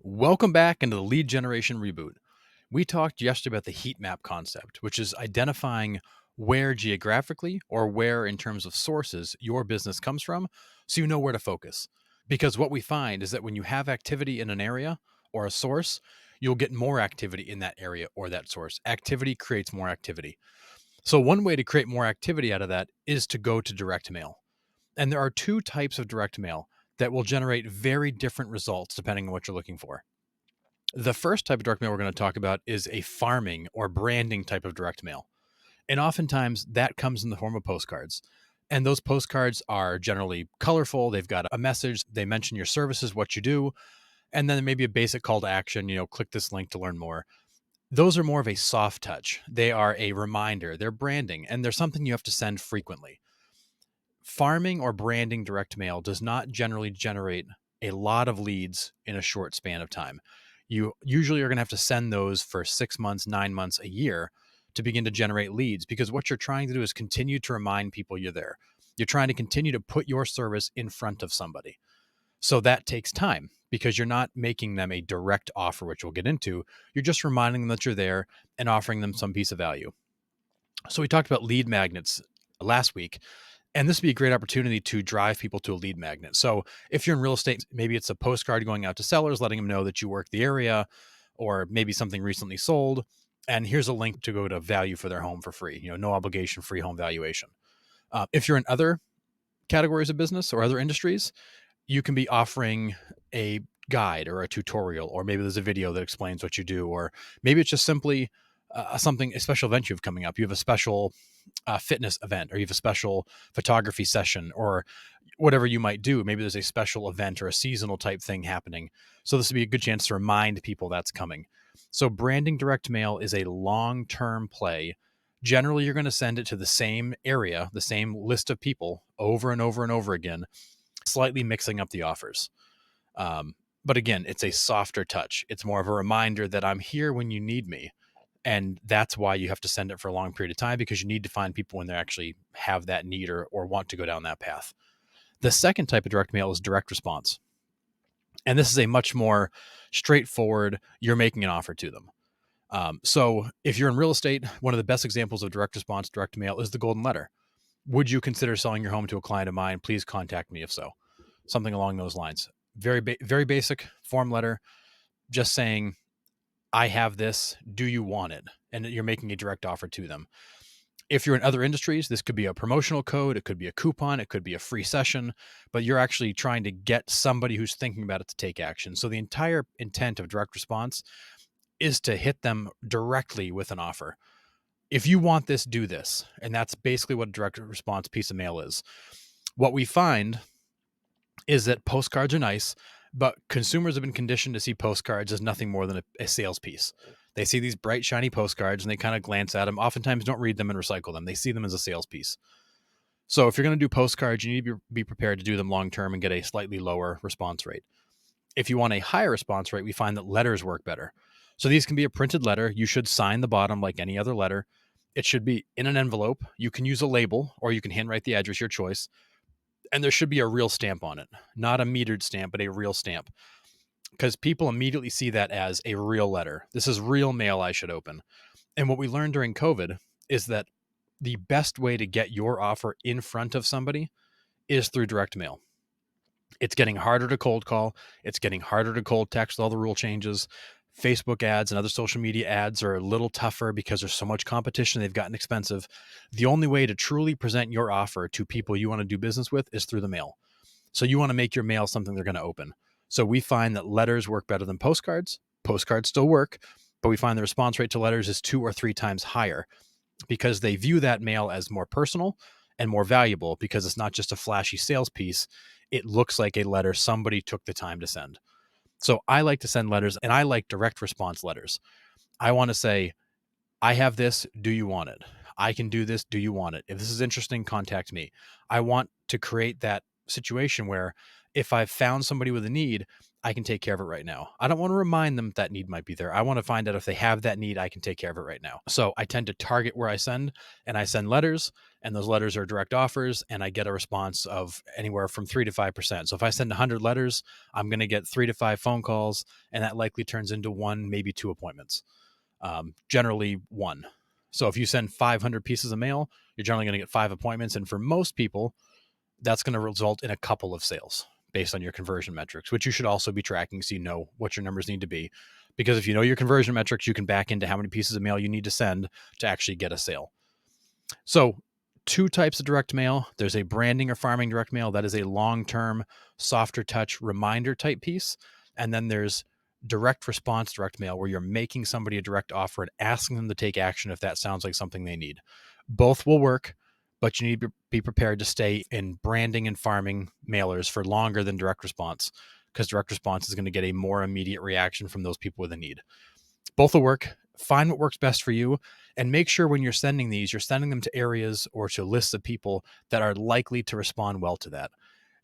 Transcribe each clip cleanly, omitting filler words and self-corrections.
Welcome back into the lead generation reboot. We talked yesterday about the heat map concept, which is identifying where geographically or where in terms of sources your business comes from so you know where to focus. Because what we find is that when you have activity in an area or a source, you'll get more activity in that area or that source. Activity creates more activity. So, one way to create more activity out of that is to go to direct mail. And there are two types of direct mail that will generate very different results depending on what you're looking for. The first type of direct mail we're going to talk about is a farming or branding type of direct mail. And oftentimes that comes in the form of postcards. And those postcards are generally colorful. They've got a message. They mention your services, what you do, and then maybe a basic call to action, click this link to learn more. Those are more of a soft touch. They are a reminder, they're branding, and they're something you have to send frequently. Farming or branding direct mail does not generally generate a lot of leads in a short span of time. You usually are going to have to send those for 6 months, 9 months, a year to begin to generate leads because what you're trying to do is continue to remind people you're there. You're trying to continue to put your service in front of somebody. So that takes time because you're not making them a direct offer, which we'll get into. You're just reminding them that you're there and offering them some piece of value. So we talked about lead magnets last week. And this would be a great opportunity to drive people to a lead magnet. So if you're in real estate, maybe it's a postcard going out to sellers, letting them know that you work the area, or maybe something recently sold. And here's a link to go to value for their home for free, no obligation, free home valuation. If you're in other categories of business or other industries, you can be offering a guide or a tutorial, or maybe there's a video that explains what you do, or maybe it's just simply a special event you have coming up. You have a special fitness event, or you have a special photography session, or whatever you might do. Maybe there's a special event or a seasonal type thing happening. So this would be a good chance to remind people that's coming. So branding direct mail is a long-term play. Generally, you're going to send it to the same area, the same list of people over and over and over again, slightly mixing up the offers. But again, it's a softer touch. It's more of a reminder that I'm here when you need me. And that's why you have to send it for a long period of time, because you need to find people when they actually have that need or want to go down that path. The second type of direct mail is direct response. And this is a much more straightforward, you're making an offer to them. So if you're in real estate, one of the best examples of direct response, direct mail is the golden letter. Would you consider selling your home to a client of mine? Please contact me if so. Something along those lines. Very basic form letter, just saying, I have this. Do you want it? And you're making a direct offer to them. If you're in other industries, this could be a promotional code, it could be a coupon, it could be a free session, but you're actually trying to get somebody who's thinking about it to take action. So the entire intent of direct response is to hit them directly with an offer. If you want this, do this. And that's basically what a direct response piece of mail is. What we find is that postcards are nice, but consumers have been conditioned to see postcards as nothing more than a sales piece. They see these bright, shiny postcards and they kind of glance at them, oftentimes don't read them and recycle them. They see them as a sales piece. So if you're going to do postcards, you need to be prepared to do them long term and get a slightly lower response rate. If you want a higher response rate, we find that letters work better. So these can be a printed letter. You should sign the bottom like any other letter. It should be in an envelope. You can use a label or you can handwrite the address, your choice. And there should be a real stamp on it, not a metered stamp, but a real stamp, because people immediately see that as a real letter. This is real mail I should open. And what we learned during COVID is that the best way to get your offer in front of somebody is through direct mail. It's getting harder to cold call. It's getting harder to cold text with all the rule changes. Facebook ads and other social media ads are a little tougher because there's so much competition. They've gotten expensive. The only way to truly present your offer to people you want to do business with is through the mail. So you want to make your mail something they're going to open. So we find that letters work better than postcards. Postcards still work, but we find the response rate to letters is 2 or 3 times higher because they view that mail as more personal and more valuable because it's not just a flashy sales piece. It looks like a letter somebody took the time to send. So I like to send letters, and I like direct response letters. I want to say, I have this. Do you want it? I can do this. Do you want it? If this is interesting, contact me. I want to create that situation where if I've found somebody with a need, I can take care of it right now. I don't want to remind them that need might be there. I want to find out if they have that need, I can take care of it right now. So I tend to target where I send, and I send letters, and those letters are direct offers, and I get a response of anywhere from 3 to 5%. So if I send 100 letters, I'm going to get 3 to 5 phone calls, and that likely turns into 1, maybe 2 appointments. Generally 1. So if you send 500 pieces of mail, you're generally going to get 5 appointments. And for most people, that's going to result in a couple of sales based on your conversion metrics, which you should also be tracking so you know what your numbers need to be. Because if you know your conversion metrics, you can back into how many pieces of mail you need to send to actually get a sale. So 2 types of direct mail. There's a branding or farming direct mail. That is a long-term, softer touch reminder type piece. And then there's direct response direct mail, where you're making somebody a direct offer and asking them to take action if that sounds like something they need. Both will work, but you need to be prepared to stay in branding and farming mailers for longer than direct response, because direct response is going to get a more immediate reaction from those people with a need. Both will work. Find what works best for you, and make sure when you're sending these, you're sending them to areas or to lists of people that are likely to respond well to that.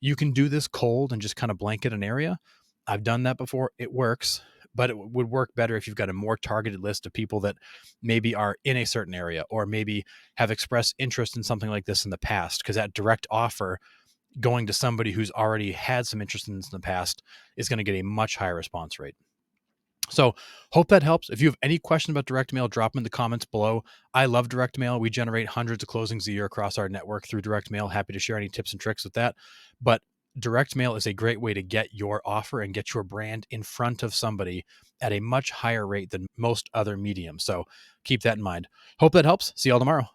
You can do this cold and just kind of blanket an area. I've done that before. It works, but it would work better if you've got a more targeted list of people that maybe are in a certain area or maybe have expressed interest in something like this in the past, because that direct offer going to somebody who's already had some interest in this in the past is going to get a much higher response rate. So hope that helps. If you have any questions about direct mail, drop them in the comments below. I love direct mail. We generate hundreds of closings a year across our network through direct mail. Happy to share any tips and tricks with that. But direct mail is a great way to get your offer and get your brand in front of somebody at a much higher rate than most other mediums. So keep that in mind. Hope that helps. See y'all tomorrow.